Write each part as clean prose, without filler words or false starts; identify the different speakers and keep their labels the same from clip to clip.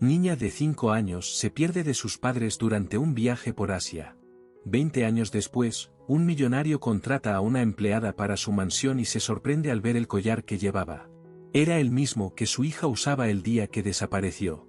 Speaker 1: Niña de 5 años se pierde de sus padres durante un viaje por Asia. 20 años después, un millonario contrata a una empleada para su mansión y se sorprende al ver el collar que llevaba. Era el mismo que su hija usaba el día que desapareció.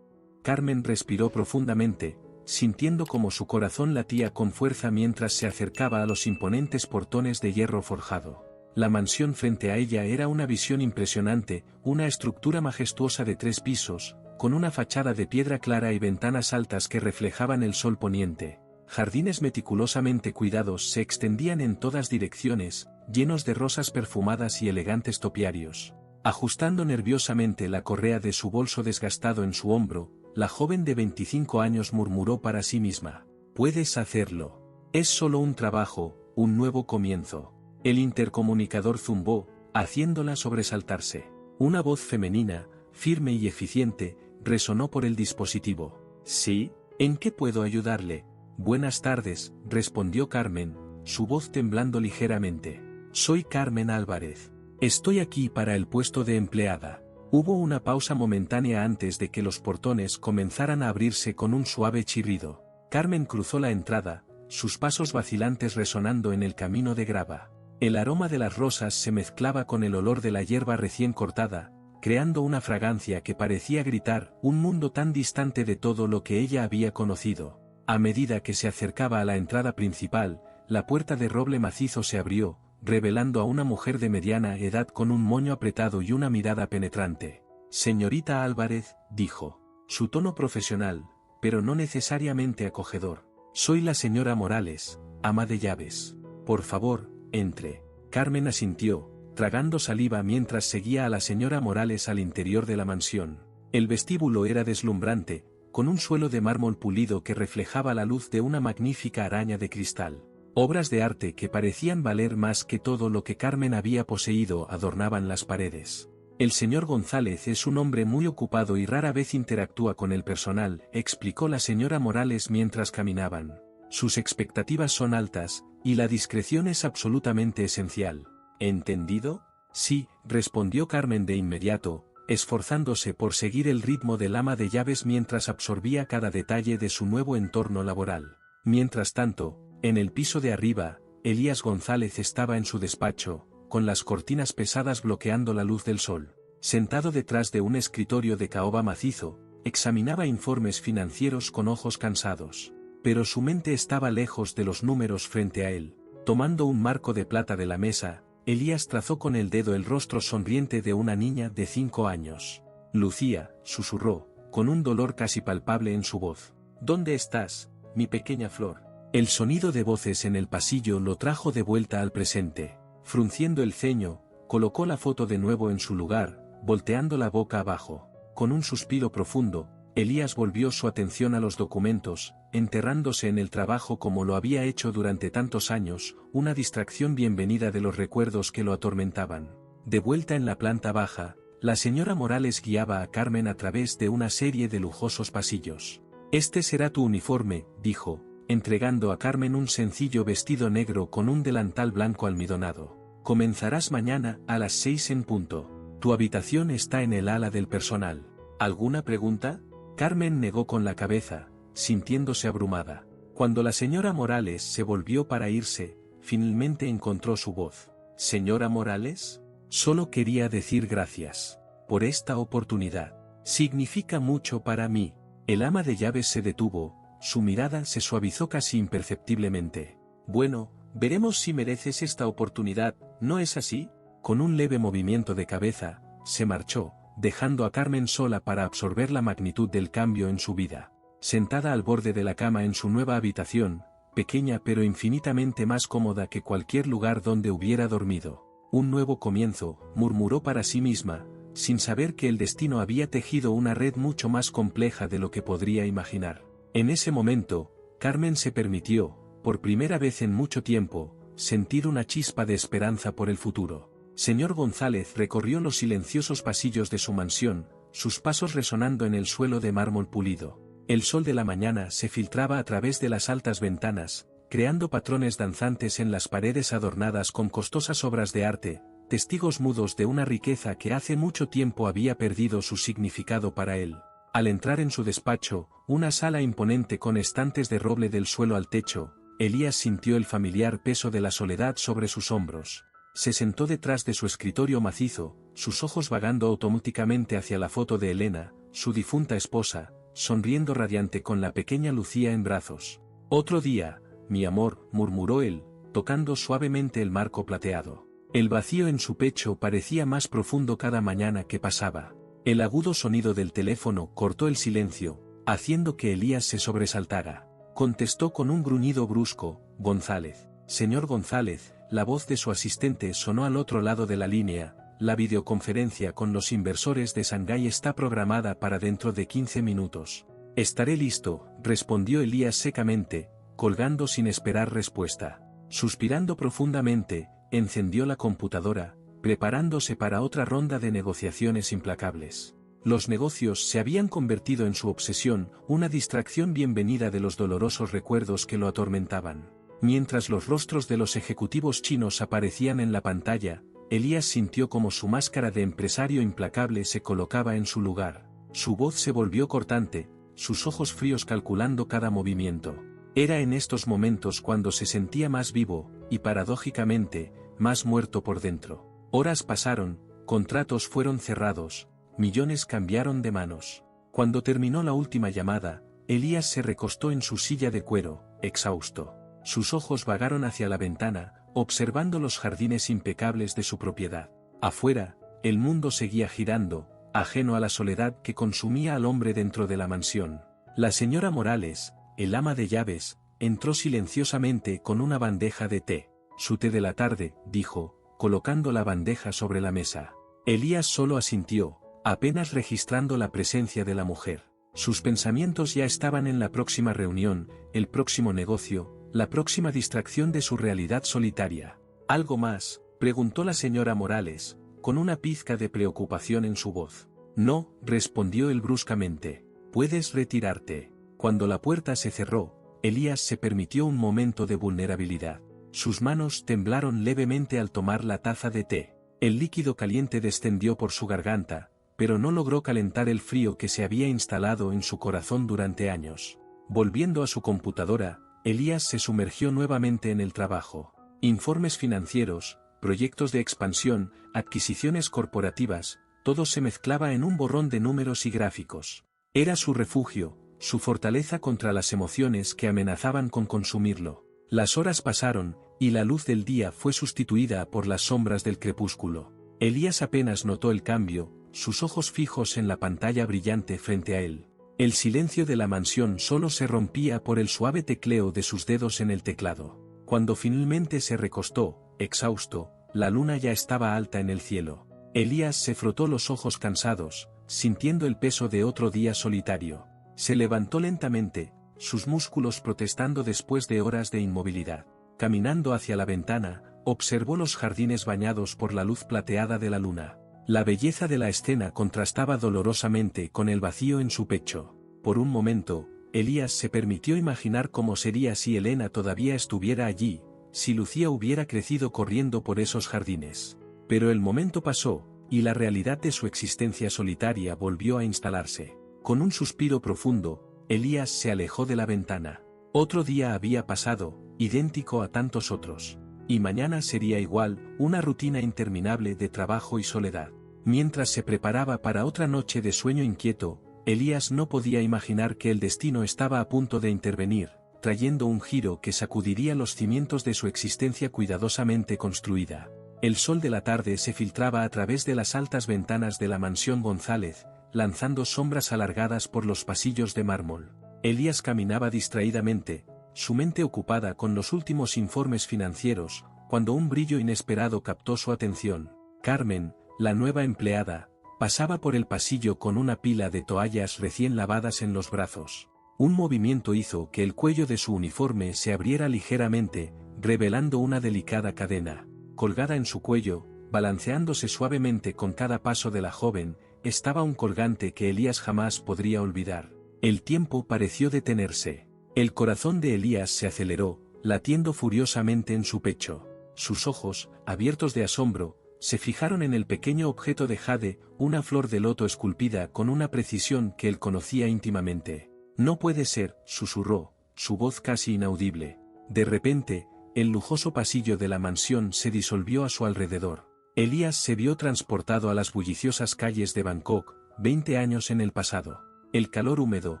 Speaker 1: Carmen respiró profundamente, sintiendo como su corazón latía con fuerza mientras se acercaba a los imponentes portones de hierro forjado. La mansión frente a ella era una visión impresionante, una estructura majestuosa de 3 pisos, con una fachada de piedra clara y ventanas altas que reflejaban el sol poniente. Jardines meticulosamente cuidados se extendían en todas direcciones, llenos de rosas perfumadas y elegantes topiarios. Ajustando nerviosamente la correa de su bolso desgastado en su hombro, la joven de 25 años murmuró para sí misma: «Puedes hacerlo. Es solo un trabajo, un nuevo comienzo». El intercomunicador zumbó, haciéndola sobresaltarse. Una voz femenina, firme y eficiente, resonó por el dispositivo. «¿Sí? ¿En qué puedo ayudarle?» «Buenas tardes», respondió Carmen, su voz temblando ligeramente. «Soy Carmen Álvarez. Estoy aquí para el puesto de empleada». Hubo una pausa momentánea antes de que los portones comenzaran a abrirse con un suave chirrido. Carmen cruzó la entrada, sus pasos vacilantes resonando en el camino de grava. El aroma de las rosas se mezclaba con el olor de la hierba recién cortada, creando una fragancia que parecía gritar un mundo tan distante de todo lo que ella había conocido. A medida que se acercaba a la entrada principal, la puerta de roble macizo se abrió, revelando a una mujer de mediana edad con un moño apretado y una mirada penetrante. «Señorita Álvarez», dijo. Su tono profesional, pero no necesariamente acogedor. «Soy la señora Morales, ama de llaves. Por favor, entre». Carmen asintió, tragando saliva mientras seguía a la señora Morales al interior de la mansión. El vestíbulo era deslumbrante, con un suelo de mármol pulido que reflejaba la luz de una magnífica araña de cristal. Obras de arte que parecían valer más que todo lo que Carmen había poseído adornaban las paredes. «El señor González es un hombre muy ocupado y rara vez interactúa con el personal», explicó la señora Morales mientras caminaban. «Sus expectativas son altas, y la discreción es absolutamente esencial». «¿Entendido?» «Sí», respondió Carmen de inmediato, esforzándose por seguir el ritmo del ama de llaves mientras absorbía cada detalle de su nuevo entorno laboral. Mientras tanto, en el piso de arriba, Elías González estaba en su despacho, con las cortinas pesadas bloqueando la luz del sol. Sentado detrás de un escritorio de caoba macizo, examinaba informes financieros con ojos cansados. Pero su mente estaba lejos de los números frente a él. Tomando un marco de plata de la mesa, Elías trazó con el dedo el rostro sonriente de una niña de 5 años. «Lucía», susurró, con un dolor casi palpable en su voz. «¿Dónde estás, mi pequeña flor?» El sonido de voces en el pasillo lo trajo de vuelta al presente. Frunciendo el ceño, colocó la foto de nuevo en su lugar, volteando la boca abajo. Con un suspiro profundo, Elías volvió su atención a los documentos, enterrándose en el trabajo como lo había hecho durante tantos años, una distracción bienvenida de los recuerdos que lo atormentaban. De vuelta en la planta baja, la señora Morales guiaba a Carmen a través de una serie de lujosos pasillos. «Este será tu uniforme», dijo, entregando a Carmen un sencillo vestido negro con un delantal blanco almidonado. «Comenzarás mañana a las 6 en punto. Tu habitación está en el ala del personal. ¿Alguna pregunta?» Carmen negó con la cabeza, sintiéndose abrumada. Cuando la señora Morales se volvió para irse, finalmente encontró su voz. «¿Señora Morales? Solo quería decir gracias por esta oportunidad. Significa mucho para mí». El ama de llaves se detuvo, su mirada se suavizó casi imperceptiblemente. «Bueno, veremos si mereces esta oportunidad, ¿no es así?» Con un leve movimiento de cabeza, se marchó, dejando a Carmen sola para absorber la magnitud del cambio en su vida. Sentada al borde de la cama en su nueva habitación, pequeña pero infinitamente más cómoda que cualquier lugar donde hubiera dormido. «Un nuevo comienzo», murmuró para sí misma, sin saber que el destino había tejido una red mucho más compleja de lo que podría imaginar. En ese momento, Carmen se permitió, por primera vez en mucho tiempo, sentir una chispa de esperanza por el futuro. Señor González recorrió los silenciosos pasillos de su mansión, sus pasos resonando en el suelo de mármol pulido. El sol de la mañana se filtraba a través de las altas ventanas, creando patrones danzantes en las paredes adornadas con costosas obras de arte, testigos mudos de una riqueza que hace mucho tiempo había perdido su significado para él. Al entrar en su despacho, una sala imponente con estantes de roble del suelo al techo, Elías sintió el familiar peso de la soledad sobre sus hombros. Se sentó detrás de su escritorio macizo, sus ojos vagando automáticamente hacia la foto de Elena, su difunta esposa, sonriendo radiante con la pequeña Lucía en brazos. «Otro día, mi amor», murmuró él, tocando suavemente el marco plateado. El vacío en su pecho parecía más profundo cada mañana que pasaba. El agudo sonido del teléfono cortó el silencio, haciendo que Elías se sobresaltara. Contestó con un gruñido brusco: «González». «Señor González», la voz de su asistente sonó al otro lado de la línea. «La videoconferencia con los inversores de Shanghái está programada para dentro de 15 minutos. Estaré listo», respondió Elías secamente, colgando sin esperar respuesta. Suspirando profundamente, encendió la computadora, preparándose para otra ronda de negociaciones implacables. Los negocios se habían convertido en su obsesión, una distracción bienvenida de los dolorosos recuerdos que lo atormentaban. Mientras los rostros de los ejecutivos chinos aparecían en la pantalla, Elías sintió como su máscara de empresario implacable se colocaba en su lugar. Su voz se volvió cortante, sus ojos fríos calculando cada movimiento. Era en estos momentos cuando se sentía más vivo, y paradójicamente, más muerto por dentro. Horas pasaron, contratos fueron cerrados, millones cambiaron de manos. Cuando terminó la última llamada, Elías se recostó en su silla de cuero, exhausto. Sus ojos vagaron hacia la ventana, observando los jardines impecables de su propiedad. Afuera, el mundo seguía girando, ajeno a la soledad que consumía al hombre dentro de la mansión. La señora Morales, el ama de llaves, entró silenciosamente con una bandeja de té. «Su té de la tarde», dijo, colocando la bandeja sobre la mesa. Elías solo asintió, apenas registrando la presencia de la mujer. Sus pensamientos ya estaban en la próxima reunión, el próximo negocio, la próxima distracción de su realidad solitaria. «¿Algo más?», preguntó la señora Morales, con una pizca de preocupación en su voz. «No», respondió él bruscamente. «Puedes retirarte». Cuando la puerta se cerró, Elías se permitió un momento de vulnerabilidad. Sus manos temblaron levemente al tomar la taza de té. El líquido caliente descendió por su garganta, pero no logró calentar el frío que se había instalado en su corazón durante años. Volviendo a su computadora, Elías se sumergió nuevamente en el trabajo. Informes financieros, proyectos de expansión, adquisiciones corporativas, todo se mezclaba en un borrón de números y gráficos. Era su refugio, su fortaleza contra las emociones que amenazaban con consumirlo. Las horas pasaron, y la luz del día fue sustituida por las sombras del crepúsculo. Elías apenas notó el cambio, sus ojos fijos en la pantalla brillante frente a él. El silencio de la mansión solo se rompía por el suave tecleo de sus dedos en el teclado. Cuando finalmente se recostó, exhausto, la luna ya estaba alta en el cielo. Elías se frotó los ojos cansados, sintiendo el peso de otro día solitario. Se levantó lentamente, sus músculos protestando después de horas de inmovilidad. Caminando hacia la ventana, observó los jardines bañados por la luz plateada de la luna. La belleza de la escena contrastaba dolorosamente con el vacío en su pecho. Por un momento, Elías se permitió imaginar cómo sería si Elena todavía estuviera allí, si Lucía hubiera crecido corriendo por esos jardines. Pero el momento pasó, y la realidad de su existencia solitaria volvió a instalarse. Con un suspiro profundo, Elías se alejó de la ventana. Otro día había pasado, idéntico a tantos otros. Y mañana sería igual, una rutina interminable de trabajo y soledad. Mientras se preparaba para otra noche de sueño inquieto, Elías no podía imaginar que el destino estaba a punto de intervenir, trayendo un giro que sacudiría los cimientos de su existencia cuidadosamente construida. El sol de la tarde se filtraba a través de las altas ventanas de la mansión González, lanzando sombras alargadas por los pasillos de mármol. Elías caminaba distraídamente, su mente ocupada con los últimos informes financieros, cuando un brillo inesperado captó su atención. Carmen, la nueva empleada, pasaba por el pasillo con una pila de toallas recién lavadas en los brazos. Un movimiento hizo que el cuello de su uniforme se abriera ligeramente, revelando una delicada cadena. Colgada en su cuello, balanceándose suavemente con cada paso de la joven, estaba un colgante que Elías jamás podría olvidar. El tiempo pareció detenerse. El corazón de Elías se aceleró, latiendo furiosamente en su pecho. Sus ojos, abiertos de asombro, se fijaron en el pequeño objeto de jade, una flor de loto esculpida con una precisión que él conocía íntimamente. No puede ser, susurró, su voz casi inaudible. De repente, el lujoso pasillo de la mansión se disolvió a su alrededor. Elías se vio transportado a las bulliciosas calles de Bangkok, 20 años en el pasado. El calor húmedo,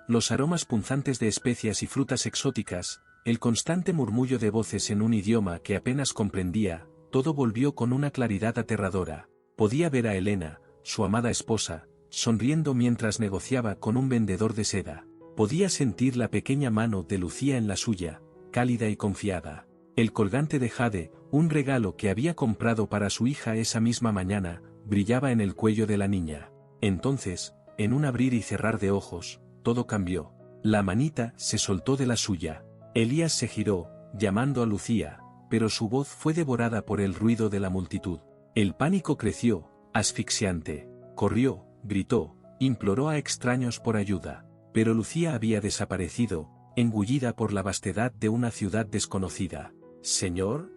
Speaker 1: los aromas punzantes de especias y frutas exóticas, el constante murmullo de voces en un idioma que apenas comprendía, todo volvió con una claridad aterradora. Podía ver a Elena, su amada esposa, sonriendo mientras negociaba con un vendedor de seda. Podía sentir la pequeña mano de Lucía en la suya, cálida y confiada. El colgante de jade, un regalo que había comprado para su hija esa misma mañana, brillaba en el cuello de la niña. Entonces, en un abrir y cerrar de ojos, todo cambió. La manita se soltó de la suya. Elías se giró, llamando a Lucía, pero su voz fue devorada por el ruido de la multitud. El pánico creció, asfixiante. Corrió, gritó, imploró a extraños por ayuda. Pero Lucía había desaparecido, engullida por la vastedad de una ciudad desconocida. «Señor,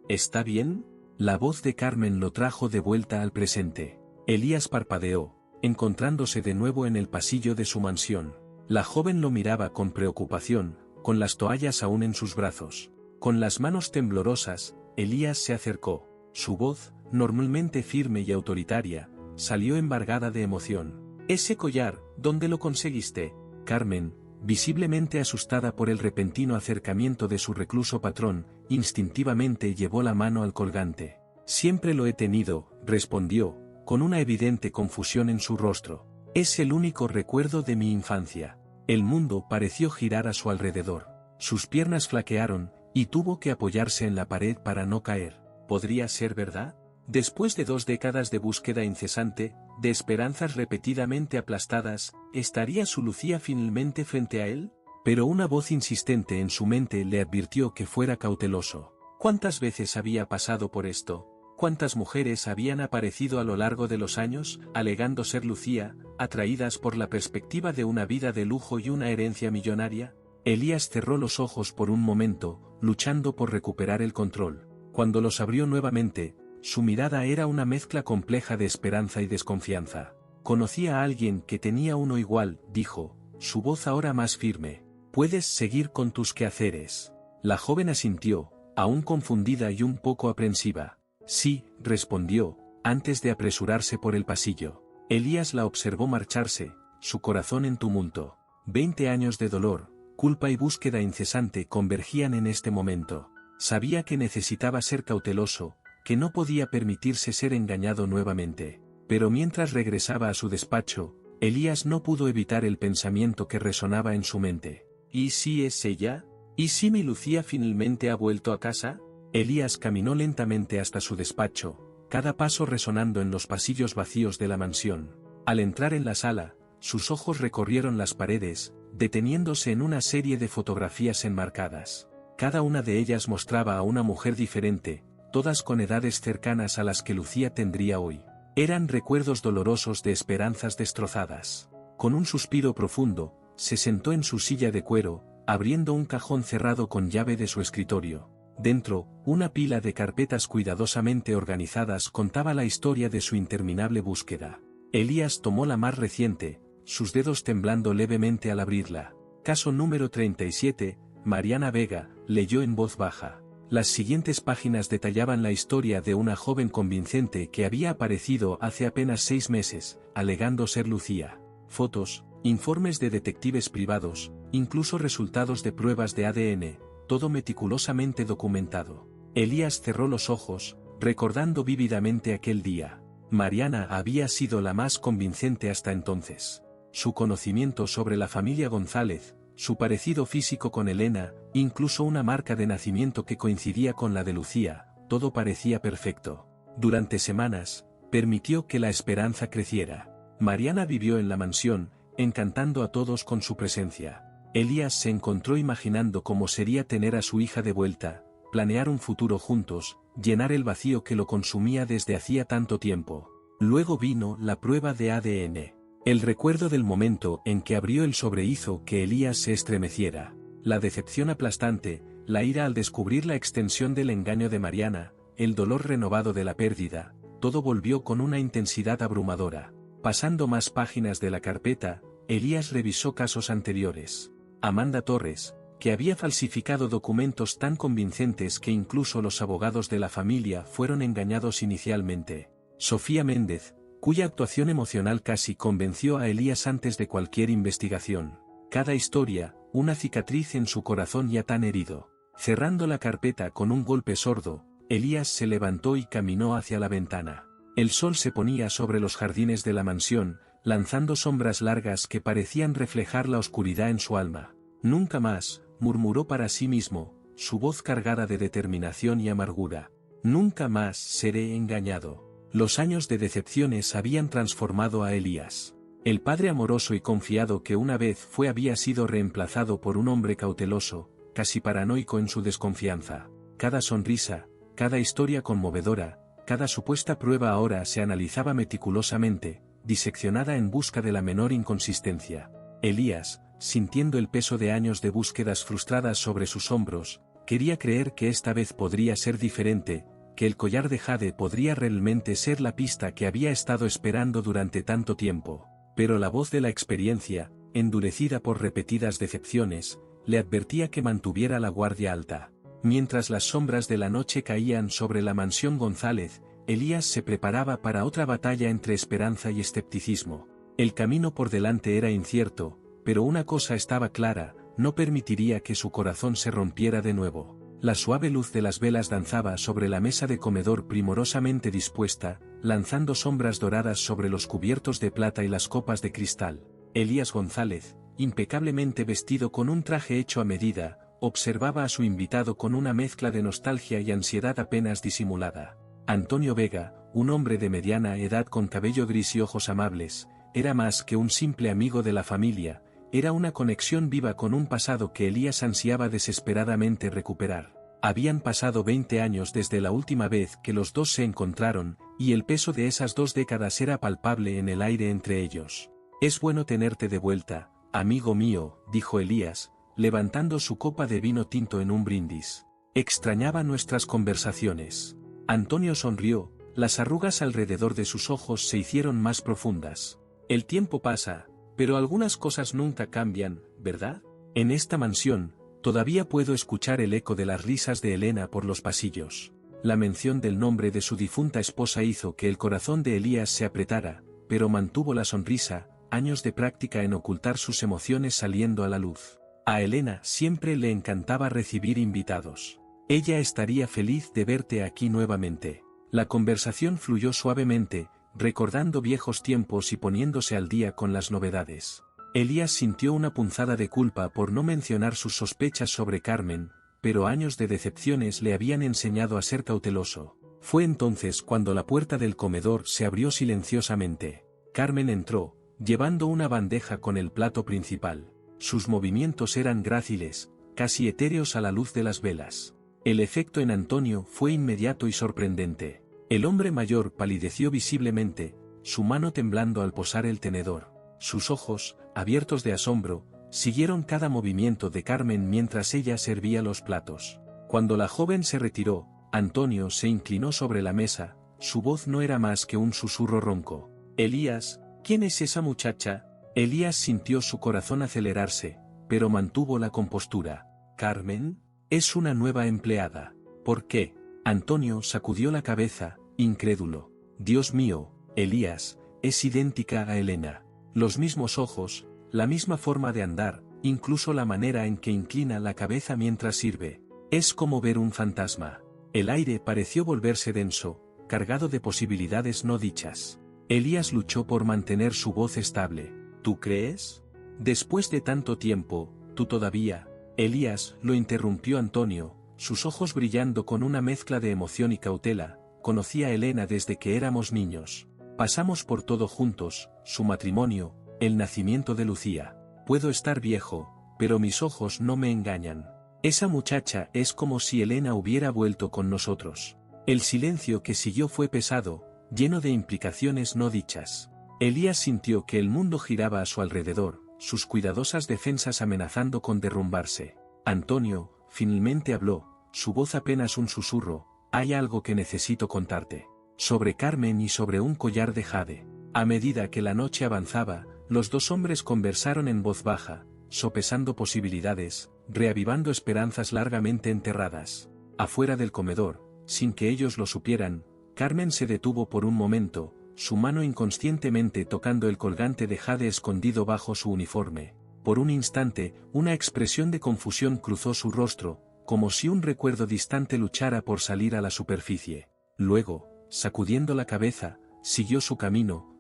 Speaker 1: ¿está bien?». La voz de Carmen lo trajo de vuelta al presente. Elías parpadeó, encontrándose de nuevo en el pasillo de su mansión. La joven lo miraba con preocupación, con las toallas aún en sus brazos. Con las manos temblorosas, Elías se acercó. Su voz, normalmente firme y autoritaria, salió embargada de emoción. «Ese collar, ¿dónde lo conseguiste?». Carmen, visiblemente asustada por el repentino acercamiento de su recluso patrón, instintivamente llevó la mano al colgante. «Siempre lo he tenido», respondió, con una evidente confusión en su rostro. «Es el único recuerdo de mi infancia». El mundo pareció girar a su alrededor. Sus piernas flaquearon, y tuvo que apoyarse en la pared para no caer. ¿Podría ser verdad? Después de 2 décadas de búsqueda incesante, de esperanzas repetidamente aplastadas, ¿estaría su Lucía finalmente frente a él? Pero una voz insistente en su mente le advirtió que fuera cauteloso. ¿Cuántas veces había pasado por esto? ¿Cuántas mujeres habían aparecido a lo largo de los años, alegando ser Lucía, atraídas por la perspectiva de una vida de lujo y una herencia millonaria? Elías cerró los ojos por un momento, luchando por recuperar el control. Cuando los abrió nuevamente, su mirada era una mezcla compleja de esperanza y desconfianza. «Conocía a alguien que tenía uno igual», dijo, su voz ahora más firme. «Puedes seguir con tus quehaceres». La joven asintió, aún confundida y un poco aprensiva. «Sí», respondió, antes de apresurarse por el pasillo. Elías la observó marcharse, su corazón en tumulto. 20 años de dolor, culpa y búsqueda incesante convergían en este momento. Sabía que necesitaba ser cauteloso, que no podía permitirse ser engañado nuevamente. Pero mientras regresaba a su despacho, Elías no pudo evitar el pensamiento que resonaba en su mente. ¿Y si es ella? ¿Y si mi Lucía finalmente ha vuelto a casa? Elías caminó lentamente hasta su despacho, cada paso resonando en los pasillos vacíos de la mansión. Al entrar en la sala, sus ojos recorrieron las paredes, deteniéndose en una serie de fotografías enmarcadas. Cada una de ellas mostraba a una mujer diferente, todas con edades cercanas a las que Lucía tendría hoy. Eran recuerdos dolorosos de esperanzas destrozadas. Con un suspiro profundo, se sentó en su silla de cuero, abriendo un cajón cerrado con llave de su escritorio. Dentro, una pila de carpetas cuidadosamente organizadas contaba la historia de su interminable búsqueda. Elías tomó la más reciente, sus dedos temblando levemente al abrirla. Caso número 37, Mariana Vega, leyó en voz baja. Las siguientes páginas detallaban la historia de una joven convincente que había aparecido hace apenas 6 meses, alegando ser Lucía. Fotos, informes de detectives privados, incluso resultados de pruebas de ADN, todo meticulosamente documentado. Elías cerró los ojos, recordando vívidamente aquel día. Mariana había sido la más convincente hasta entonces. Su conocimiento sobre la familia González, su parecido físico con Elena, incluso una marca de nacimiento que coincidía con la de Lucía, todo parecía perfecto. Durante semanas, permitió que la esperanza creciera. Mariana vivió en la mansión, encantando a todos con su presencia. Elías se encontró imaginando cómo sería tener a su hija de vuelta, planear un futuro juntos, llenar el vacío que lo consumía desde hacía tanto tiempo. Luego vino la prueba de ADN. El recuerdo del momento en que abrió el sobre hizo que Elías se estremeciera. La decepción aplastante, la ira al descubrir la extensión del engaño de Mariana, el dolor renovado de la pérdida, todo volvió con una intensidad abrumadora. Pasando más páginas de la carpeta, Elías revisó casos anteriores. Amanda Torres, que había falsificado documentos tan convincentes que incluso los abogados de la familia fueron engañados inicialmente. Sofía Méndez, cuya actuación emocional casi convenció a Elías antes de cualquier investigación. Cada historia, una cicatriz en su corazón ya tan herido. Cerrando la carpeta con un golpe sordo, Elías se levantó y caminó hacia la ventana. El sol se ponía sobre los jardines de la mansión, lanzando sombras largas que parecían reflejar la oscuridad en su alma. Nunca más, murmuró para sí mismo, su voz cargada de determinación y amargura. Nunca más seré engañado. Los años de decepciones habían transformado a Elías. El padre amoroso y confiado que una vez había sido reemplazado por un hombre cauteloso, casi paranoico en su desconfianza. Cada sonrisa, cada historia conmovedora, cada supuesta prueba ahora se analizaba meticulosamente, diseccionada en busca de la menor inconsistencia. Elías, sintiendo el peso de años de búsquedas frustradas sobre sus hombros, quería creer que esta vez podría ser diferente, que el collar de jade podría realmente ser la pista que había estado esperando durante tanto tiempo. Pero la voz de la experiencia, endurecida por repetidas decepciones, le advertía que mantuviera la guardia alta. Mientras las sombras de la noche caían sobre la mansión González, Elías se preparaba para otra batalla entre esperanza y escepticismo. El camino por delante era incierto, pero una cosa estaba clara, no permitiría que su corazón se rompiera de nuevo. La suave luz de las velas danzaba sobre la mesa de comedor primorosamente dispuesta, lanzando sombras doradas sobre los cubiertos de plata y las copas de cristal. Elías González, impecablemente vestido con un traje hecho a medida, observaba a su invitado con una mezcla de nostalgia y ansiedad apenas disimulada. Antonio Vega, un hombre de mediana edad con cabello gris y ojos amables, era más que un simple amigo de la familia, era una conexión viva con un pasado que Elías ansiaba desesperadamente recuperar. Habían pasado 20 años desde la última vez que los dos se encontraron, y el peso de esas 2 décadas era palpable en el aire entre ellos. «Es bueno tenerte de vuelta, amigo mío», dijo Elías, levantando su copa de vino tinto en un brindis. «Extrañaba nuestras conversaciones». Antonio sonrió, las arrugas alrededor de sus ojos se hicieron más profundas. «El tiempo pasa, pero algunas cosas nunca cambian, ¿verdad? En esta mansión, todavía puedo escuchar el eco de las risas de Elena por los pasillos». La mención del nombre de su difunta esposa hizo que el corazón de Elías se apretara, pero mantuvo la sonrisa, años de práctica en ocultar sus emociones saliendo a la luz. A Elena siempre le encantaba recibir invitados. Ella estaría feliz de verte aquí nuevamente. La conversación fluyó suavemente, recordando viejos tiempos y poniéndose al día con las novedades. Elías sintió una punzada de culpa por no mencionar sus sospechas sobre Carmen, pero años de decepciones le habían enseñado a ser cauteloso. Fue entonces cuando la puerta del comedor se abrió silenciosamente. Carmen entró, llevando una bandeja con el plato principal. Sus movimientos eran gráciles, casi etéreos a la luz de las velas. El efecto en Antonio fue inmediato y sorprendente. El hombre mayor palideció visiblemente, su mano temblando al posar el tenedor. Sus ojos, abiertos de asombro, siguieron cada movimiento de Carmen mientras ella servía los platos. Cuando la joven se retiró, Antonio se inclinó sobre la mesa, su voz no era más que un susurro ronco. «Elías, ¿quién es esa muchacha?». Elías sintió su corazón acelerarse, pero mantuvo la compostura. «¿Carmen? Es una nueva empleada». «¿Por qué?». Antonio sacudió la cabeza, incrédulo. «Dios mío, Elías, es idéntica a Elena. Los mismos ojos, la misma forma de andar, incluso la manera en que inclina la cabeza mientras sirve. Es como ver un fantasma». El aire pareció volverse denso, cargado de posibilidades no dichas. Elías luchó por mantener su voz estable. «¿Tú crees? Después de tanto tiempo, tú todavía…». Elías, lo interrumpió Antonio, sus ojos brillando con una mezcla de emoción y cautela. «Conocí a Elena desde que éramos niños. Pasamos por todo juntos, su matrimonio, el nacimiento de Lucía. Puedo estar viejo, pero mis ojos no me engañan. Esa muchacha es como si Elena hubiera vuelto con nosotros». El silencio que siguió fue pesado, lleno de implicaciones no dichas. Elías sintió que el mundo giraba a su alrededor, sus cuidadosas defensas amenazando con derrumbarse. Antonio, finalmente habló, su voz apenas un susurro. «Hay algo que necesito contarte». sobre Carmen y sobre un collar de jade. A medida que la noche avanzaba, los dos hombres conversaron en voz baja, sopesando posibilidades, reavivando esperanzas largamente enterradas. Afuera del comedor, sin que ellos lo supieran, Carmen se detuvo por un momento, su mano inconscientemente tocando el colgante de jade escondido bajo su uniforme. Por un instante, una expresión de confusión cruzó su rostro, como si un recuerdo distante luchara por salir a la superficie. Luego, sacudiendo la cabeza, siguió su camino.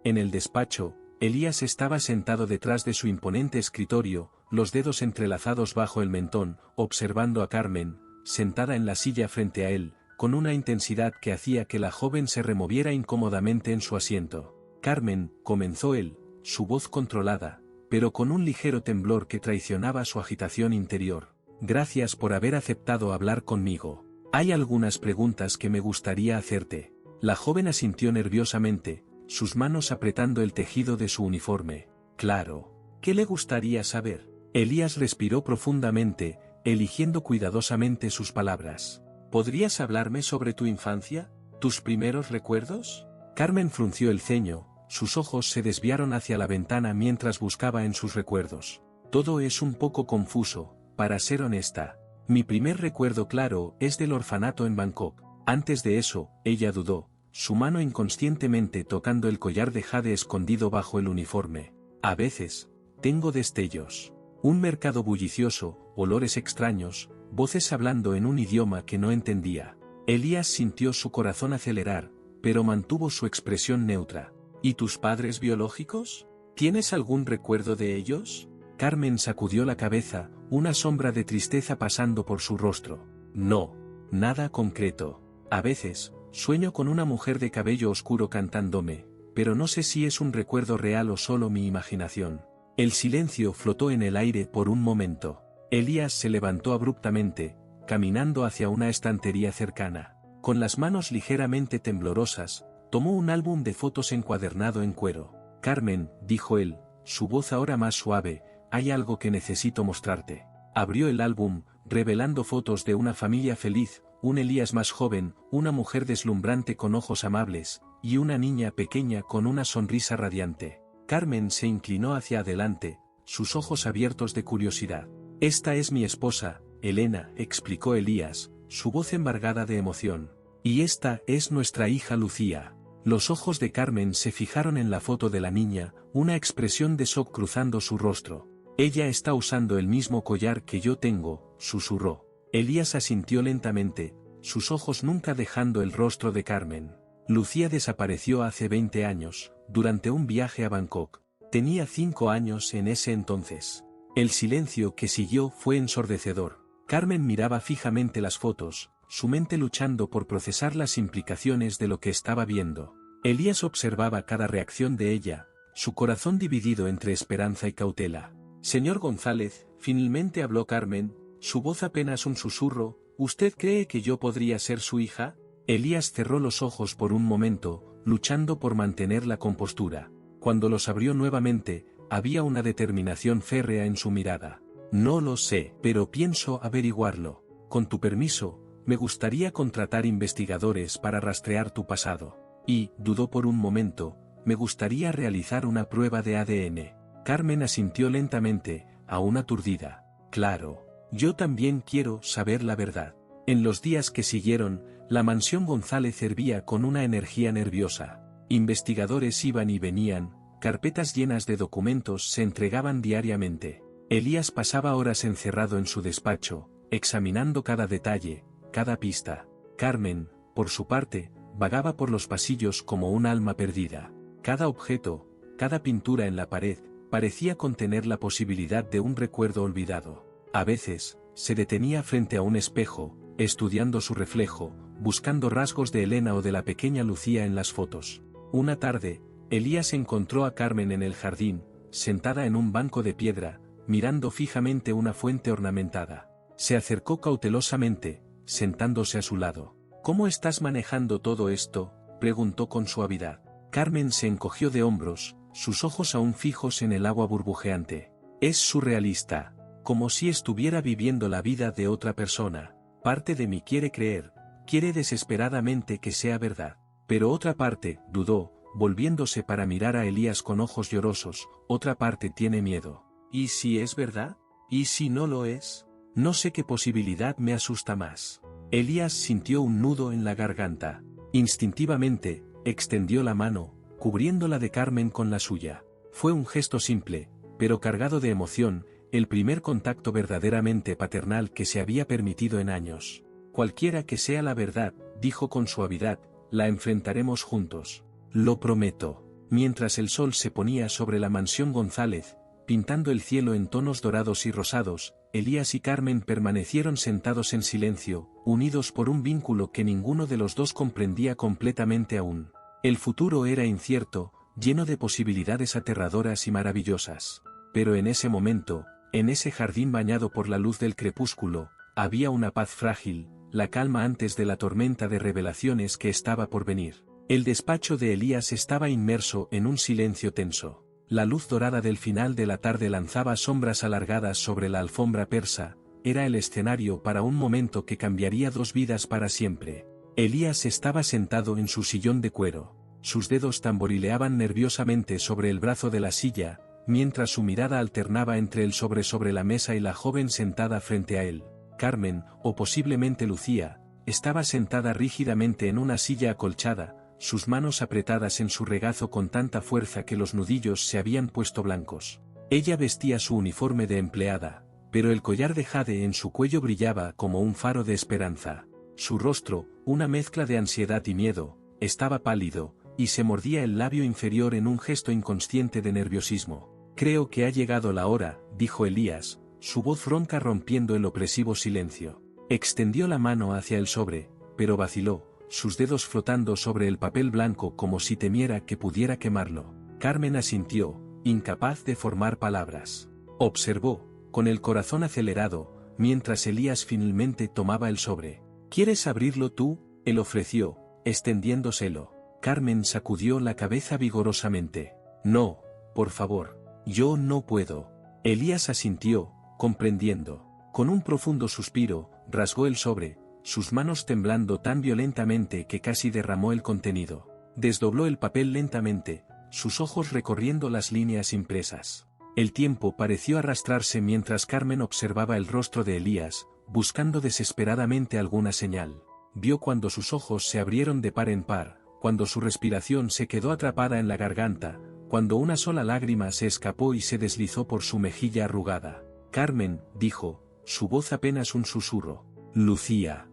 Speaker 1: En el despacho, Elías estaba sentado detrás de su imponente escritorio, los dedos entrelazados bajo el mentón, observando a Carmen, sentada en la silla frente a él, con una intensidad que hacía que la joven se removiera incómodamente en su asiento. Carmen, comenzó él, su voz controlada, pero con un ligero temblor que traicionaba su agitación interior. Gracias por haber aceptado hablar conmigo. Hay algunas preguntas que me gustaría hacerte. La joven asintió nerviosamente, sus manos apretando el tejido de su uniforme. Claro. ¿Qué le gustaría saber? Elías respiró profundamente, eligiendo cuidadosamente sus palabras. ¿Podrías hablarme sobre tu infancia? ¿Tus primeros recuerdos? Carmen frunció el ceño, sus ojos se desviaron hacia la ventana mientras buscaba en sus recuerdos. Todo es un poco confuso, para ser honesta. Mi primer recuerdo claro es del orfanato en Bangkok. Antes de eso, ella dudó, su mano inconscientemente tocando el collar de jade escondido bajo el uniforme. A veces, tengo destellos. Un mercado bullicioso, olores extraños, voces hablando en un idioma que no entendía. Elías sintió su corazón acelerar, pero mantuvo su expresión neutra. ¿Y tus padres biológicos? ¿Tienes algún recuerdo de ellos? Carmen sacudió la cabeza, una sombra de tristeza pasando por su rostro. No, nada concreto. A veces, sueño con una mujer de cabello oscuro cantándome, pero no sé si es un recuerdo real o solo mi imaginación. El silencio flotó en el aire por un momento. Elías se levantó abruptamente, caminando hacia una estantería cercana. Con las manos ligeramente temblorosas, tomó un álbum de fotos encuadernado en cuero. Carmen, dijo él, su voz ahora más suave, hay algo que necesito mostrarte. Abrió el álbum, revelando fotos de una familia feliz, un Elías más joven, una mujer deslumbrante con ojos amables, y una niña pequeña con una sonrisa radiante. Carmen se inclinó hacia adelante, sus ojos abiertos de curiosidad. Esta es mi esposa, Elena, explicó Elías, su voz embargada de emoción. Y esta es nuestra hija Lucía. Los ojos de Carmen se fijaron en la foto de la niña, una expresión de shock cruzando su rostro. Ella está usando el mismo collar que yo tengo, susurró. Elías asintió lentamente, sus ojos nunca dejando el rostro de Carmen. Lucía desapareció hace 20 años, durante un viaje a Bangkok. Tenía 5 años en ese entonces. El silencio que siguió fue ensordecedor. Carmen miraba fijamente las fotos, su mente luchando por procesar las implicaciones de lo que estaba viendo. Elías observaba cada reacción de ella, su corazón dividido entre esperanza y cautela. Señor González, finalmente habló Carmen, su voz apenas un susurro, ¿usted cree que yo podría ser su hija? Elías cerró los ojos por un momento, luchando por mantener la compostura. Cuando los abrió nuevamente, había una determinación férrea en su mirada. No lo sé, pero pienso averiguarlo. Con tu permiso, me gustaría contratar investigadores para rastrear tu pasado. Y, dudó por un momento, me gustaría realizar una prueba de ADN. Carmen asintió lentamente, aún aturdida. Claro, yo también quiero saber la verdad. En los días que siguieron, la mansión González hervía con una energía nerviosa. Investigadores iban y venían, carpetas llenas de documentos se entregaban diariamente. Elías pasaba horas encerrado en su despacho, examinando cada detalle, cada pista. Carmen, por su parte, vagaba por los pasillos como un alma perdida. Cada objeto, cada pintura en la pared, parecía contener la posibilidad de un recuerdo olvidado. A veces, se detenía frente a un espejo, estudiando su reflejo, buscando rasgos de Elena o de la pequeña Lucía en las fotos. Una tarde, Elías encontró a Carmen en el jardín, sentada en un banco de piedra, mirando fijamente una fuente ornamentada. Se acercó cautelosamente, sentándose a su lado. ¿Cómo estás manejando todo esto?, preguntó con suavidad. Carmen se encogió de hombros, sus ojos aún fijos en el agua burbujeante. Es surrealista, como si estuviera viviendo la vida de otra persona. Parte de mí quiere creer, quiere desesperadamente que sea verdad. Pero otra parte, dudó, volviéndose para mirar a Elías con ojos llorosos, otra parte tiene miedo. ¿Y si es verdad? ¿Y si no lo es? No sé qué posibilidad me asusta más. Elías sintió un nudo en la garganta. Instintivamente, extendió la mano, cubriéndola de Carmen con la suya. Fue un gesto simple, pero cargado de emoción, el primer contacto verdaderamente paternal que se había permitido en años. Cualquiera que sea la verdad, dijo con suavidad, la enfrentaremos juntos. Lo prometo. Mientras el sol se ponía sobre la mansión González, pintando el cielo en tonos dorados y rosados, Elías y Carmen permanecieron sentados en silencio, unidos por un vínculo que ninguno de los dos comprendía completamente aún. El futuro era incierto, lleno de posibilidades aterradoras y maravillosas. Pero en ese momento, en ese jardín bañado por la luz del crepúsculo, había una paz frágil, la calma antes de la tormenta de revelaciones que estaba por venir. El despacho de Elías estaba inmerso en un silencio tenso. La luz dorada del final de la tarde lanzaba sombras alargadas sobre la alfombra persa, era el escenario para un momento que cambiaría dos vidas para siempre. Elías estaba sentado en su sillón de cuero. Sus dedos tamborileaban nerviosamente sobre el brazo de la silla, mientras su mirada alternaba entre el sobre la mesa y la joven sentada frente a él. Carmen, o posiblemente Lucía, estaba sentada rígidamente en una silla acolchada, sus manos apretadas en su regazo con tanta fuerza que los nudillos se habían puesto blancos. Ella vestía su uniforme de empleada, pero el collar de jade en su cuello brillaba como un faro de esperanza. Su rostro, una mezcla de ansiedad y miedo, estaba pálido, y se mordía el labio inferior en un gesto inconsciente de nerviosismo. Creo que ha llegado la hora, dijo Elías, su voz ronca rompiendo el opresivo silencio. Extendió la mano hacia el sobre, pero vaciló, sus dedos flotando sobre el papel blanco como si temiera que pudiera quemarlo. Carmen asintió, incapaz de formar palabras. Observó, con el corazón acelerado, mientras Elías finalmente tomaba el sobre. ¿Quieres abrirlo tú? Él ofreció, extendiéndoselo. Carmen sacudió la cabeza vigorosamente. No, por favor, yo no puedo. Elías asintió, comprendiendo. Con un profundo suspiro, rasgó el sobre, sus manos temblando tan violentamente que casi derramó el contenido. Desdobló el papel lentamente, sus ojos recorriendo las líneas impresas. El tiempo pareció arrastrarse mientras Carmen observaba el rostro de Elías, buscando desesperadamente alguna señal. Vio cuando sus ojos se abrieron de par en par, cuando su respiración se quedó atrapada en la garganta, cuando una sola lágrima se escapó y se deslizó por su mejilla arrugada. Carmen, dijo, su voz apenas un susurro. Lucía.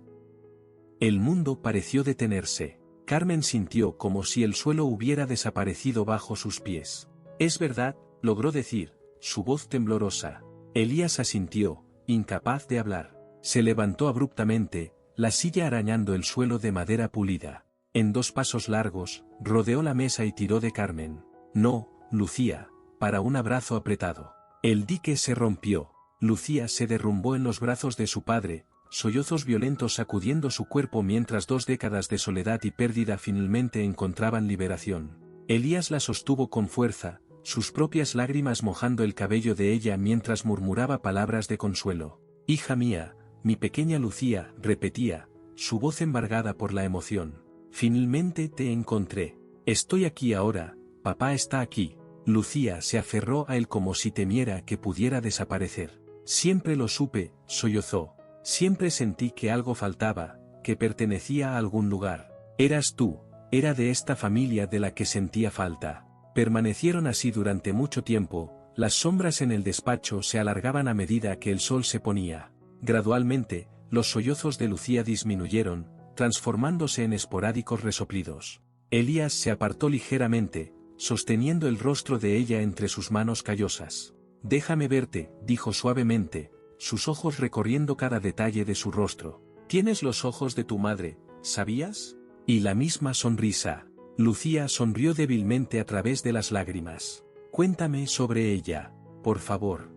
Speaker 1: El mundo pareció detenerse. Carmen sintió como si el suelo hubiera desaparecido bajo sus pies. Es verdad, logró decir, su voz temblorosa. Elías asintió, incapaz de hablar. Se levantó abruptamente, la silla arañando el suelo de madera pulida. En dos pasos largos, rodeó la mesa y tiró de Carmen. No, Lucía, para un abrazo apretado. El dique se rompió. Lucía se derrumbó en los brazos de su padre, sollozos violentos sacudiendo su cuerpo mientras 2 décadas de soledad y pérdida finalmente encontraban liberación. Elías la sostuvo con fuerza, sus propias lágrimas mojando el cabello de ella mientras murmuraba palabras de consuelo. Hija mía, mi pequeña Lucía, repetía, su voz embargada por la emoción. Finalmente te encontré. Estoy aquí ahora, papá está aquí. Lucía se aferró a él como si temiera que pudiera desaparecer. Siempre lo supe, sollozó. Siempre sentí que algo faltaba, que pertenecía a algún lugar. Eras tú, era de esta familia de la que sentía falta. Permanecieron así durante mucho tiempo, las sombras en el despacho se alargaban a medida que el sol se ponía. Gradualmente, los sollozos de Lucía disminuyeron, transformándose en esporádicos resoplidos. Elías se apartó ligeramente, sosteniendo el rostro de ella entre sus manos callosas. Déjame verte, dijo suavemente, sus ojos recorriendo cada detalle de su rostro. Tienes los ojos de tu madre, ¿sabías? Y la misma sonrisa. Lucía sonrió débilmente a través de las lágrimas. Cuéntame sobre ella, por favor.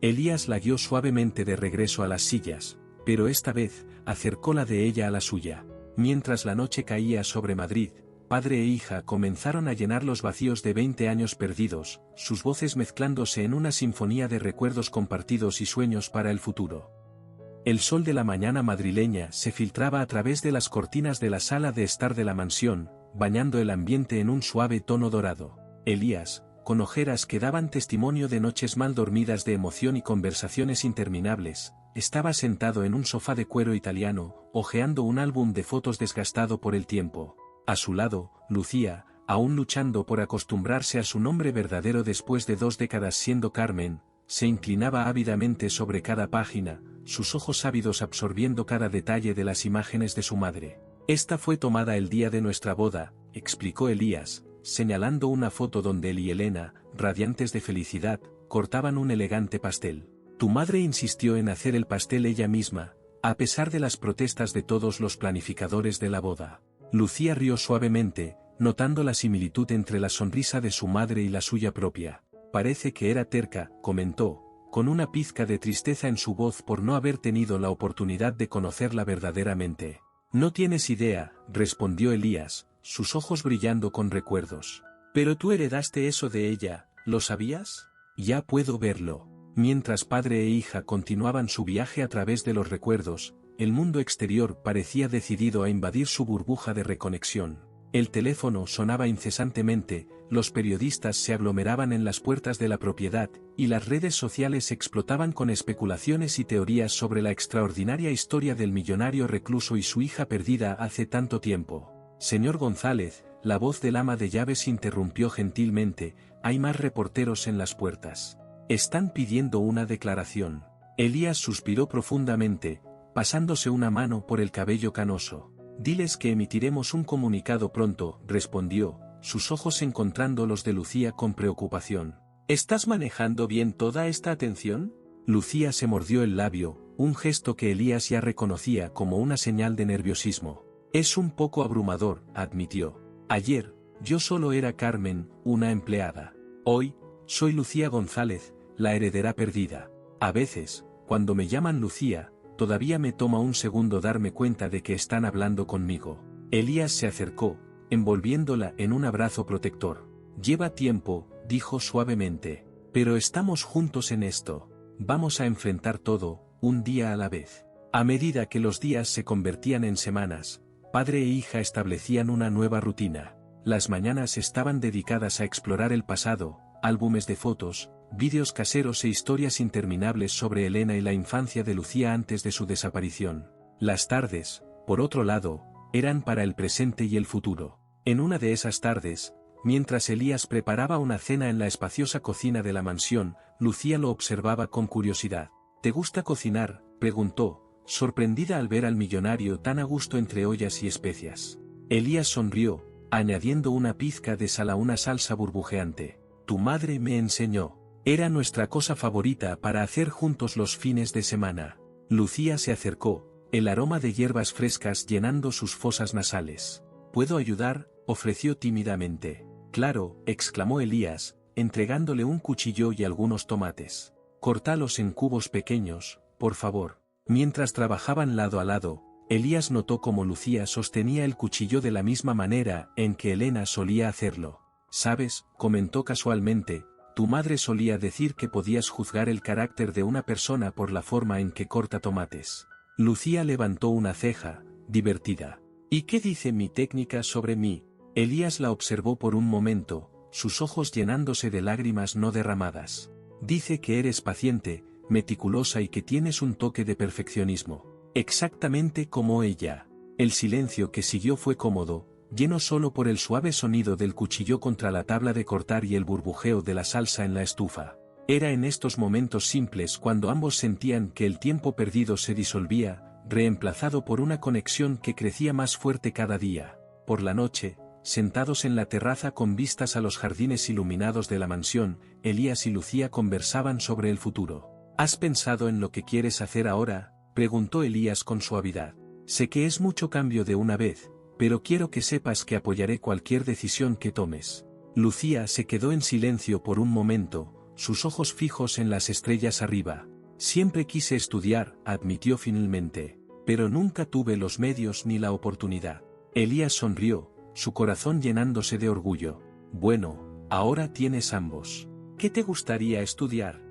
Speaker 1: Elías la guió suavemente de regreso a las sillas, pero esta vez, acercó la de ella a la suya. Mientras la noche caía sobre Madrid, padre e hija comenzaron a llenar los vacíos de 20 años perdidos, sus voces mezclándose en una sinfonía de recuerdos compartidos y sueños para el futuro. El sol de la mañana madrileña se filtraba a través de las cortinas de la sala de estar de la mansión, bañando el ambiente en un suave tono dorado. Elías, con ojeras que daban testimonio de noches mal dormidas de emoción y conversaciones interminables, estaba sentado en un sofá de cuero italiano, hojeando un álbum de fotos desgastado por el tiempo. A su lado, Lucía, aún luchando por acostumbrarse a su nombre verdadero después de 2 décadas siendo Carmen, se inclinaba ávidamente sobre cada página, sus ojos ávidos absorbiendo cada detalle de las imágenes de su madre. Esta fue tomada el día de nuestra boda, explicó Elías, señalando una foto donde él y Elena, radiantes de felicidad, cortaban un elegante pastel. Tu madre insistió en hacer el pastel ella misma, a pesar de las protestas de todos los planificadores de la boda. Lucía rió suavemente, notando la similitud entre la sonrisa de su madre y la suya propia. Parece que era terca, comentó, con una pizca de tristeza en su voz por no haber tenido la oportunidad de conocerla verdaderamente. No tienes idea, respondió Elías, sus ojos brillando con recuerdos. Pero tú heredaste eso de ella, ¿lo sabías? Ya puedo verlo. Mientras padre e hija continuaban su viaje a través de los recuerdos, el mundo exterior parecía decidido a invadir su burbuja de reconexión. El teléfono sonaba incesantemente, los periodistas se aglomeraban en las puertas de la propiedad, y las redes sociales explotaban con especulaciones y teorías sobre la extraordinaria historia del millonario recluso y su hija perdida hace tanto tiempo. Señor González, la voz del ama de llaves interrumpió gentilmente, hay más reporteros en las puertas. Están pidiendo una declaración. Elías suspiró profundamente, pasándose una mano por el cabello canoso. Diles que emitiremos un comunicado pronto, respondió, sus ojos encontrando los de Lucía con preocupación. ¿Estás manejando bien toda esta atención? Lucía se mordió el labio, un gesto que Elías ya reconocía como una señal de nerviosismo. Es un poco abrumador, admitió. Ayer, yo solo era Carmen, una empleada. Hoy, soy Lucía González, la heredera perdida. A veces, cuando me llaman Lucía, todavía me toma un segundo darme cuenta de que están hablando conmigo. Elías se acercó, envolviéndola en un abrazo protector. Lleva tiempo, dijo suavemente. Pero estamos juntos en esto. Vamos a enfrentar todo, un día a la vez. A medida que los días se convertían en semanas, padre e hija establecían una nueva rutina. Las mañanas estaban dedicadas a explorar el pasado, álbumes de fotos, vídeos caseros e historias interminables sobre Elena y la infancia de Lucía antes de su desaparición. Las tardes, por otro lado, eran para el presente y el futuro. En una de esas tardes, mientras Elías preparaba una cena en la espaciosa cocina de la mansión, Lucía lo observaba con curiosidad. ¿Te gusta cocinar?, preguntó, sorprendida al ver al millonario tan a gusto entre ollas y especias. Elías sonrió, añadiendo una pizca de sal a una salsa burbujeante. Tu madre me enseñó. Era nuestra cosa favorita para hacer juntos los fines de semana. Lucía se acercó, el aroma de hierbas frescas llenando sus fosas nasales. ¿Puedo ayudar?, ofreció tímidamente. Claro, exclamó Elías, entregándole un cuchillo y algunos tomates. Córtalos en cubos pequeños, por favor. Mientras trabajaban lado a lado, Elías notó cómo Lucía sostenía el cuchillo de la misma manera en que Elena solía hacerlo. ¿Sabes?, comentó casualmente, tu madre solía decir que podías juzgar el carácter de una persona por la forma en que corta tomates. Lucía levantó una ceja, divertida. ¿Y qué dice mi técnica sobre mí? Elías la observó por un momento, sus ojos llenándose de lágrimas no derramadas. Dice que eres paciente, meticulosa y que tienes un toque de perfeccionismo. Exactamente como ella. El silencio que siguió fue cómodo, lleno solo por el suave sonido del cuchillo contra la tabla de cortar y el burbujeo de la salsa en la estufa. Era en estos momentos simples cuando ambos sentían que el tiempo perdido se disolvía, reemplazado por una conexión que crecía más fuerte cada día. Por la noche, sentados en la terraza con vistas a los jardines iluminados de la mansión, Elías y Lucía conversaban sobre el futuro. ¿Has pensado en lo que quieres hacer ahora?, preguntó Elías con suavidad. Sé que es mucho cambio de una vez, pero quiero que sepas que apoyaré cualquier decisión que tomes. Lucía se quedó en silencio por un momento, sus ojos fijos en las estrellas arriba. Siempre quise estudiar, admitió finalmente, pero nunca tuve los medios ni la oportunidad. Elías sonrió, su corazón llenándose de orgullo. Bueno, ahora tienes ambos. ¿Qué te gustaría estudiar?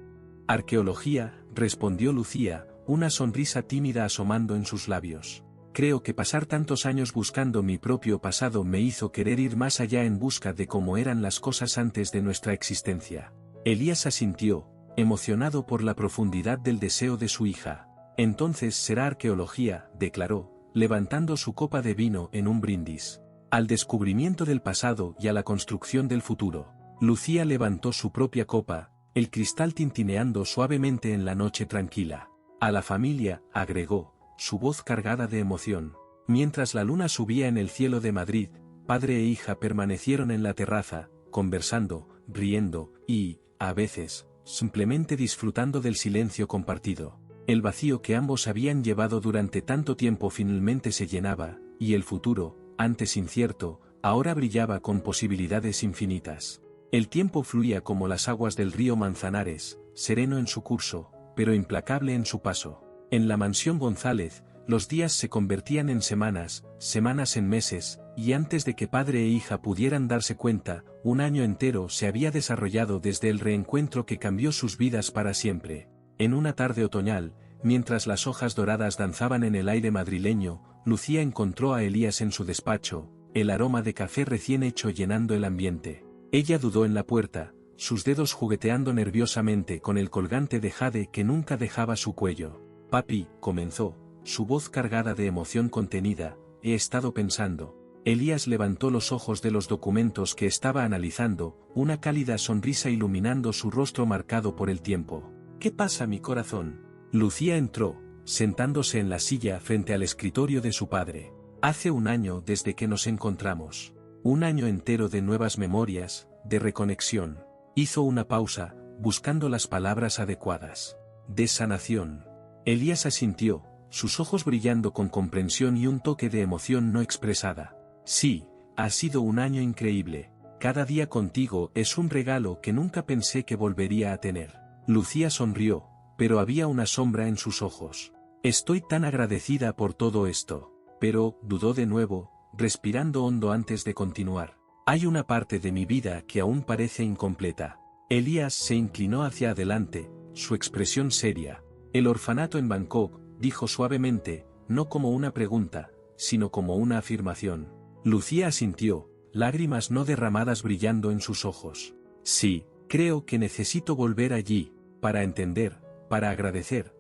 Speaker 1: Arqueología, respondió Lucía, una sonrisa tímida asomando en sus labios. creo que pasar tantos años buscando mi propio pasado me hizo querer ir más allá en busca de cómo eran las cosas antes de nuestra existencia. Elías asintió, emocionado por la profundidad del deseo de su hija. Entonces será arqueología, declaró, levantando su copa de vino en un brindis. Al descubrimiento del pasado y a la construcción del futuro. Lucía levantó su propia copa, el cristal tintineando suavemente en la noche tranquila. A la familia, agregó, su voz cargada de emoción. Mientras la luna subía en el cielo de Madrid, padre e hija permanecieron en la terraza, conversando, riendo, y, a veces, simplemente disfrutando del silencio compartido. El vacío que ambos habían llevado durante tanto tiempo finalmente se llenaba, y el futuro, antes incierto, ahora brillaba con posibilidades infinitas. El tiempo fluía como las aguas del río Manzanares, sereno en su curso, pero implacable en su paso. En la mansión González, los días se convertían en semanas, semanas en meses, y antes de que padre e hija pudieran darse cuenta, un año entero se había desarrollado desde el reencuentro que cambió sus vidas para siempre. En una tarde otoñal, mientras las hojas doradas danzaban en el aire madrileño, Lucía encontró a Elías en su despacho, el aroma de café recién hecho llenando el ambiente. Ella dudó en la puerta, sus dedos jugueteando nerviosamente con el colgante de jade que nunca dejaba su cuello. Papi, comenzó, su voz cargada de emoción contenida, he estado pensando. Elías levantó los ojos de los documentos que estaba analizando, una cálida sonrisa iluminando su rostro marcado por el tiempo. ¿Qué pasa, mi corazón? Lucía entró, sentándose en la silla frente al escritorio de su padre. Hace un año desde que nos encontramos. Un año entero de nuevas memorias, de reconexión. Hizo una pausa, buscando las palabras adecuadas. De sanación. Elías asintió, sus ojos brillando con comprensión y un toque de emoción no expresada. Sí, ha sido un año increíble. Cada día contigo es un regalo que nunca pensé que volvería a tener. Lucía sonrió, pero había una sombra en sus ojos. Estoy tan agradecida por todo esto. Pero, dudó de nuevo, respirando hondo antes de continuar. Hay una parte de mi vida que aún parece incompleta. Elías se inclinó hacia adelante, su expresión seria. El orfanato en Bangkok, dijo suavemente, no como una pregunta, sino como una afirmación. Lucía asintió, lágrimas no derramadas brillando en sus ojos. Sí, creo que necesito volver allí, para entender, para agradecer,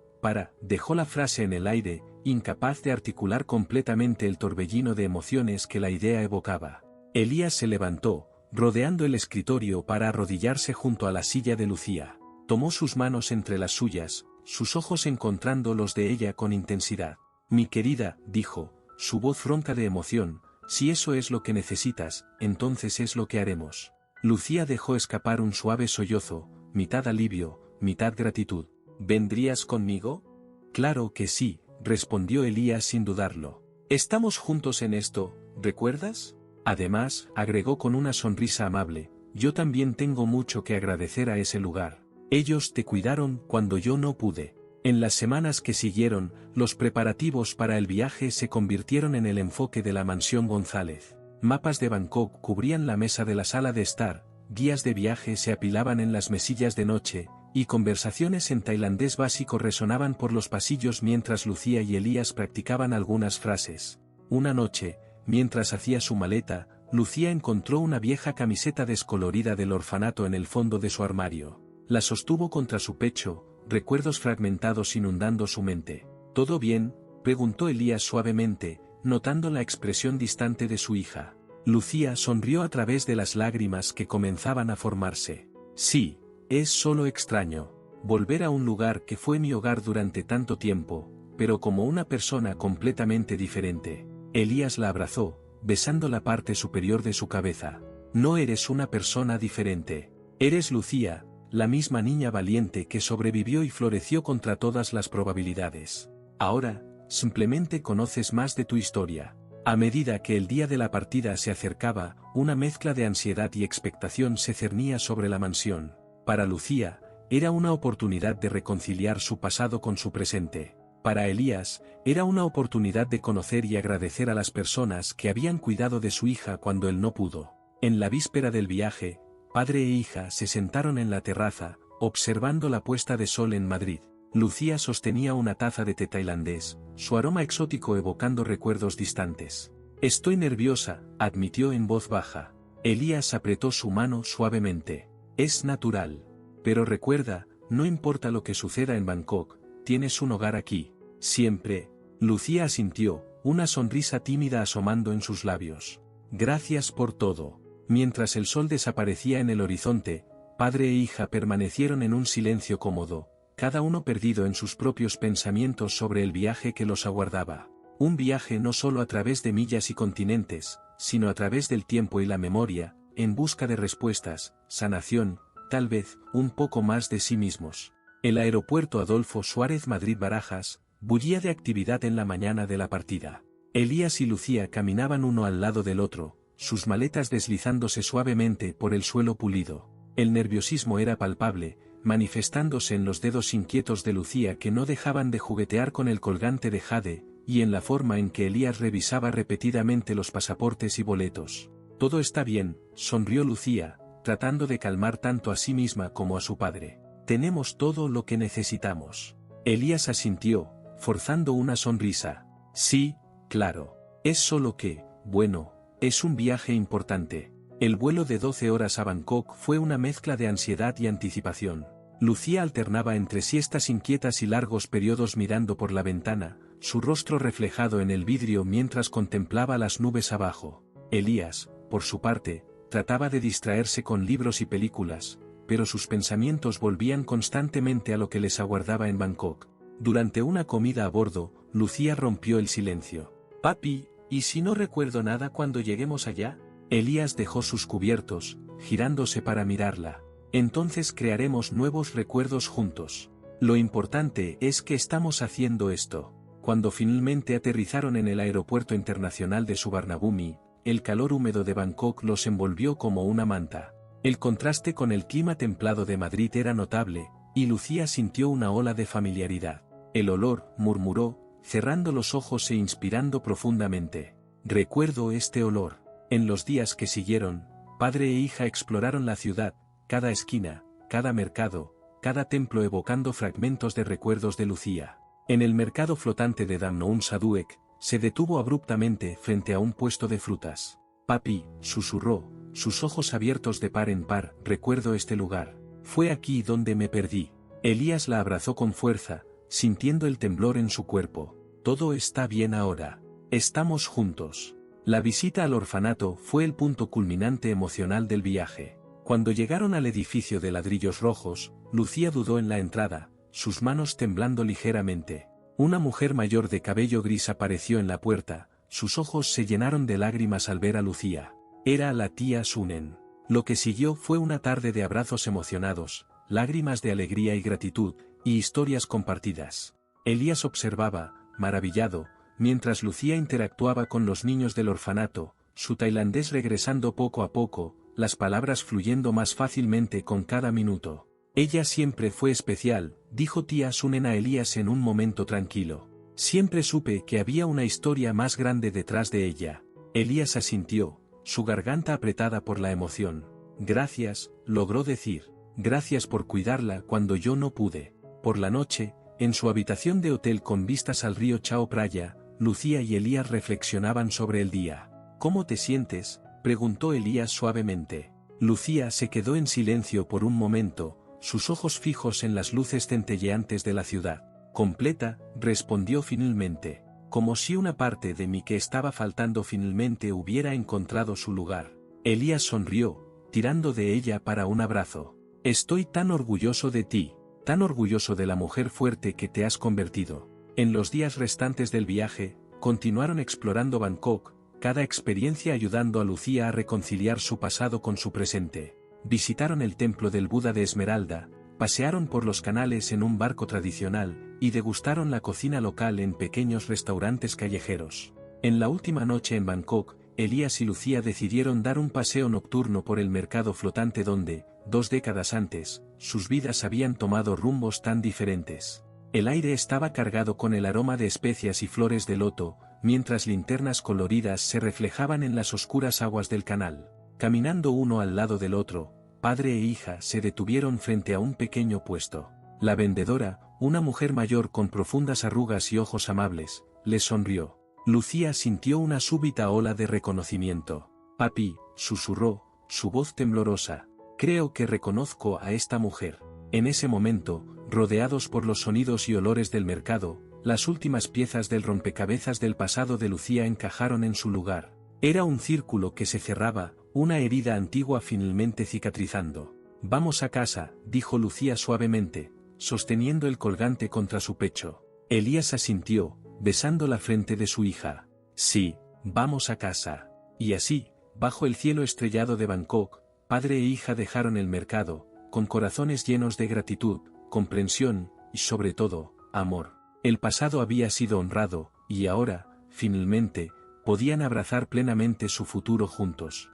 Speaker 1: dejó la frase en el aire, incapaz de articular completamente el torbellino de emociones que la idea evocaba. Elías se levantó, rodeando el escritorio para arrodillarse junto a la silla de Lucía. Tomó sus manos entre las suyas, sus ojos encontrando los de ella con intensidad. Mi querida, dijo, su voz ronca de emoción, si eso es lo que necesitas, entonces es lo que haremos. Lucía dejó escapar un suave sollozo, mitad alivio, mitad gratitud. ¿Vendrías conmigo? Claro que sí, respondió Elías sin dudarlo. Estamos juntos en esto, ¿recuerdas? Además, agregó con una sonrisa amable, yo también tengo mucho que agradecer a ese lugar. Ellos te cuidaron cuando yo no pude. En las semanas que siguieron, los preparativos para el viaje se convirtieron en el enfoque de la mansión González. Mapas de Bangkok cubrían la mesa de la sala de estar, guías de viaje se apilaban en las mesillas de noche, y conversaciones en tailandés básico resonaban por los pasillos mientras Lucía y Elías practicaban algunas frases. Una noche, mientras hacía su maleta, Lucía encontró una vieja camiseta descolorida del orfanato en el fondo de su armario. La sostuvo contra su pecho, recuerdos fragmentados inundando su mente. ¿Todo bien?, preguntó Elías suavemente, notando la expresión distante de su hija. Lucía sonrió a través de las lágrimas que comenzaban a formarse. Sí. Es solo extraño, volver a un lugar que fue mi hogar durante tanto tiempo, pero como una persona completamente diferente. Elías la abrazó, besando la parte superior de su cabeza. No eres una persona diferente. Eres Lucía, la misma niña valiente que sobrevivió y floreció contra todas las probabilidades. Ahora, simplemente conoces más de tu historia. A medida que el día de la partida se acercaba, una mezcla de ansiedad y expectación se cernía sobre la mansión. Para Lucía, era una oportunidad de reconciliar su pasado con su presente. Para Elías, era una oportunidad de conocer y agradecer a las personas que habían cuidado de su hija cuando él no pudo. En la víspera del viaje, padre e hija se sentaron en la terraza, observando la puesta de sol en Madrid. Lucía sostenía una taza de té tailandés, su aroma exótico evocando recuerdos distantes. Estoy nerviosa, admitió en voz baja. Elías apretó su mano suavemente. Es natural. Pero recuerda, no importa lo que suceda en Bangkok, tienes un hogar aquí. Siempre. Lucía asintió, una sonrisa tímida asomando en sus labios. Gracias por todo. Mientras el sol desaparecía en el horizonte, padre e hija permanecieron en un silencio cómodo, cada uno perdido en sus propios pensamientos sobre el viaje que los aguardaba. Un viaje no solo a través de millas y continentes, sino a través del tiempo y la memoria, en busca de respuestas, sanación, tal vez, un poco más de sí mismos. El aeropuerto Adolfo Suárez Madrid-Barajas, bullía de actividad en la mañana de la partida. Elías y Lucía caminaban uno al lado del otro, sus maletas deslizándose suavemente por el suelo pulido. El nerviosismo era palpable, manifestándose en los dedos inquietos de Lucía que no dejaban de juguetear con el colgante de jade, y en la forma en que Elías revisaba repetidamente los pasaportes y boletos. Todo está bien, sonrió Lucía, tratando de calmar tanto a sí misma como a su padre. Tenemos todo lo que necesitamos. Elías asintió, forzando una sonrisa. Sí, claro. Es solo que, bueno, es un viaje importante. El vuelo de 12 horas a Bangkok fue una mezcla de ansiedad y anticipación. Lucía alternaba entre siestas inquietas y largos periodos mirando por la ventana, su rostro reflejado en el vidrio mientras contemplaba las nubes abajo. Elías, por su parte, trataba de distraerse con libros y películas, pero sus pensamientos volvían constantemente a lo que les aguardaba en Bangkok. Durante una comida a bordo, Lucía rompió el silencio. Papi, ¿y si no recuerdo nada cuando lleguemos allá? Elías dejó sus cubiertos, girándose para mirarla. Entonces crearemos nuevos recuerdos juntos. Lo importante es que estamos haciendo esto. Cuando finalmente aterrizaron en el aeropuerto internacional de Suvarnabhumi, el calor húmedo de Bangkok los envolvió como una manta. El contraste con el clima templado de Madrid era notable, y Lucía sintió una ola de familiaridad. El olor, murmuró, cerrando los ojos e inspirando profundamente. Recuerdo este olor. En los días que siguieron, padre e hija exploraron la ciudad, cada esquina, cada mercado, cada templo evocando fragmentos de recuerdos de Lucía. En el mercado flotante de Damnoen Saduek, se detuvo abruptamente frente a un puesto de frutas. Papi, susurró, sus ojos abiertos de par en par, recuerdo este lugar. Fue aquí donde me perdí. Elías la abrazó con fuerza, sintiendo el temblor en su cuerpo. Todo está bien ahora. Estamos juntos. La visita al orfanato fue el punto culminante emocional del viaje. Cuando llegaron al edificio de ladrillos rojos, Lucía dudó en la entrada, sus manos temblando ligeramente. Una mujer mayor de cabello gris apareció en la puerta, sus ojos se llenaron de lágrimas al ver a Lucía. Era la tía Sunen. Lo que siguió fue una tarde de abrazos emocionados, lágrimas de alegría y gratitud, y historias compartidas. Elías observaba, maravillado, mientras Lucía interactuaba con los niños del orfanato, su tailandés regresando poco a poco, las palabras fluyendo más fácilmente con cada minuto. Ella siempre fue especial, dijo tía Sunen a Elías en un momento tranquilo. Siempre supe que había una historia más grande detrás de ella. Elías asintió, su garganta apretada por la emoción. Gracias, logró decir. Gracias por cuidarla cuando yo no pude. Por la noche, en su habitación de hotel con vistas al río Chao Phraya, Lucía y Elías reflexionaban sobre el día. ¿Cómo te sientes?, preguntó Elías suavemente. Lucía se quedó en silencio por un momento, sus ojos fijos en las luces centelleantes de la ciudad. Completa, respondió finalmente, como si una parte de mí que estaba faltando finalmente hubiera encontrado su lugar. Elías sonrió, tirando de ella para un abrazo. Estoy tan orgulloso de ti, tan orgulloso de la mujer fuerte que te has convertido. En los días restantes del viaje, continuaron explorando Bangkok, cada experiencia ayudando a Lucía a reconciliar su pasado con su presente. Visitaron el templo del Buda de Esmeralda, pasearon por los canales en un barco tradicional, y degustaron la cocina local en pequeños restaurantes callejeros. En la última noche en Bangkok, Elías y Lucía decidieron dar un paseo nocturno por el mercado flotante donde, 2 décadas antes, sus vidas habían tomado rumbos tan diferentes. El aire estaba cargado con el aroma de especias y flores de loto, mientras linternas coloridas se reflejaban en las oscuras aguas del canal. Caminando uno al lado del otro, padre e hija se detuvieron frente a un pequeño puesto. La vendedora, una mujer mayor con profundas arrugas y ojos amables, les sonrió. Lucía sintió una súbita ola de reconocimiento. «Papi», susurró, su voz temblorosa. «Creo que reconozco a esta mujer». En ese momento, rodeados por los sonidos y olores del mercado, las últimas piezas del rompecabezas del pasado de Lucía encajaron en su lugar. Era un círculo que se cerraba, una herida antigua finalmente cicatrizando. «Vamos a casa», dijo Lucía suavemente, sosteniendo el colgante contra su pecho. Elías asintió, besando la frente de su hija. «Sí, vamos a casa». Y así, bajo el cielo estrellado de Bangkok, padre e hija dejaron el mercado, con corazones llenos de gratitud, comprensión, y sobre todo, amor. El pasado había sido honrado, y ahora, finalmente, podían abrazar plenamente su futuro juntos.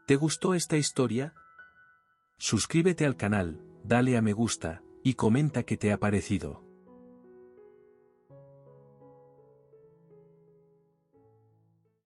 Speaker 1: ¿Te gustó esta historia? Suscríbete al canal, dale a me gusta, y comenta qué te ha parecido.